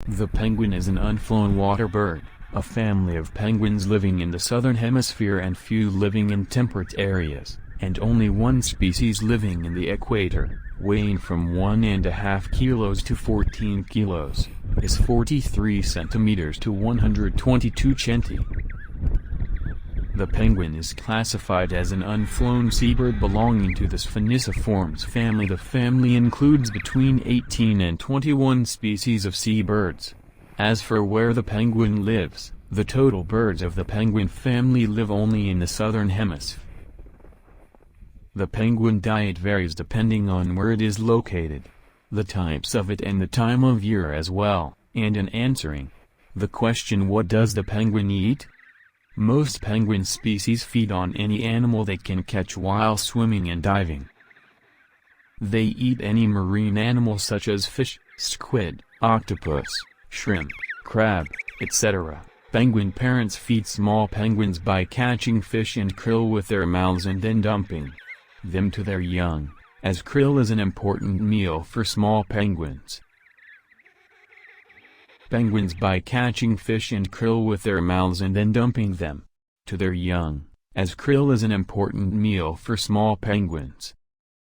The penguin is an unflown water bird, a family of penguins living in the southern hemisphere and few living in temperate areas, and only one species living in the equator, weighing from 1.5 kilos to 14 kilos, is 43 centimeters to 122 centi. The penguin is classified as an unflown seabird belonging to the Spheniciformes family. The family includes between 18 and 21 species of seabirds. As for where the penguin lives, the total birds of the penguin family live only in the southern hemisphere. The penguin diet varies depending on where it is located, the types of it and the time of year as well, and in answering the question what does the penguin eat? Most penguin species feed on any animal they can catch while swimming and diving. They eat any marine animal such as fish, squid, octopus, shrimp, crab, etc. Penguin parents feed small penguins by catching fish and krill with their mouths and then dumping them to their young, as krill is an important meal for small penguins. Penguins by catching fish and krill with their mouths and then dumping them to their young, as krill is an important meal for small penguins.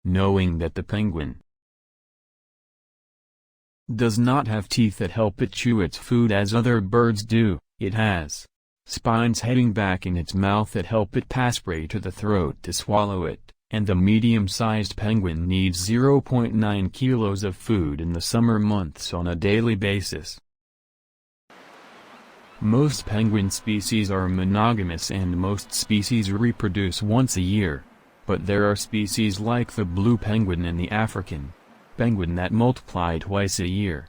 Knowing that the penguin does not have teeth that help it chew its food as other birds do, it has spines heading back in its mouth that help it pass prey to the throat to swallow it, and the medium-sized penguin needs 0.9 kilos of food in the summer months on a daily basis. Most penguin species are monogamous and most species reproduce once a year, but there are species like the blue penguin and the African penguin that multiply twice a year.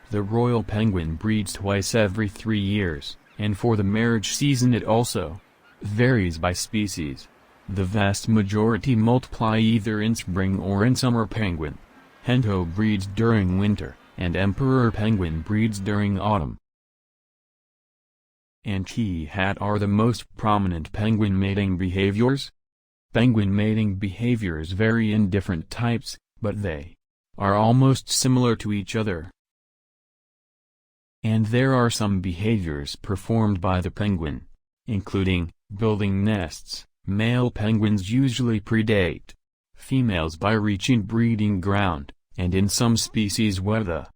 The royal penguin breeds twice every 3 years, and for the marriage season it also varies by species. The vast majority multiply either in spring or in summer. Penguin Hento breeds during winter, and emperor penguin breeds during autumn. And hat are the most prominent penguin mating behaviors. Penguin mating behaviors vary in different types, but they are almost similar to each other. And there are some behaviors performed by the penguin, including building nests. Male penguins usually predate females by reaching breeding ground, and in some species where the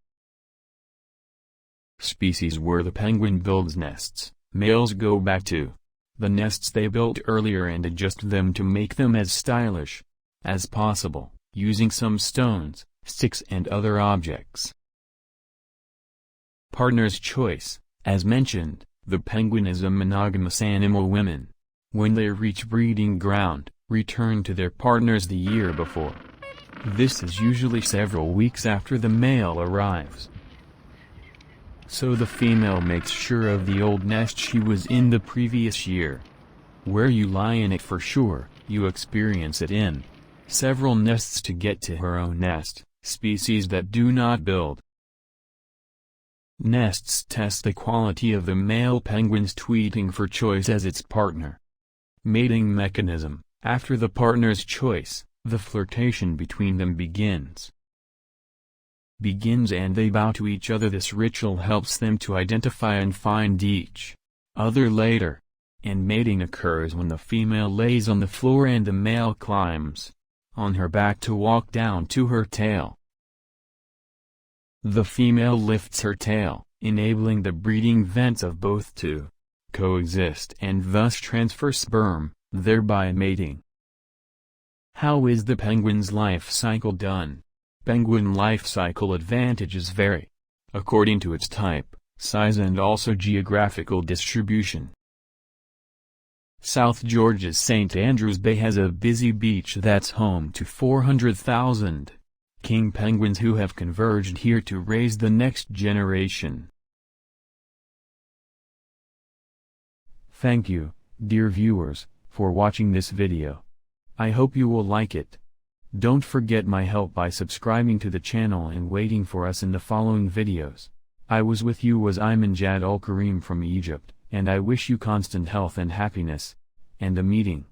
penguin builds nests, males go back to the nests they built earlier and adjust them to make them as stylish as possible, using some stones, sticks and other objects. Partner's choice. As mentioned, the penguin is a monogamous animal. Women, when they reach breeding ground, return to their partners the year before. This is usually several weeks after the male arrives. So the female makes sure of the old nest she was in the previous year. Where you lie in it for sure, you experience it in several nests to get to her own nest. Species that do not build nests test the quality of the male penguin's tweeting for choice as its partner. Mating mechanism. After the partner's choice, the flirtation between them begins and they bow to each other. This ritual helps them to identify and find each other later, and mating occurs when the female lays on the floor and the male climbs on her back to walk down to her tail. The female lifts her tail, enabling the breeding vents of both to coexist and thus transfer sperm, thereby mating. How is the penguin's life cycle done? Penguin life cycle advantages vary according to its type, size and also geographical distribution. South Georgia's St. Andrews Bay has a busy beach that's home to 400,000 king penguins who have converged here to raise the next generation. Thank you, dear viewers, for watching this video. I hope you will like it. Don't forget my help by subscribing to the channel and waiting for us in the following videos. I was with you was Imam Jad Al Karim from Egypt, and I wish you constant health and happiness, and a meeting.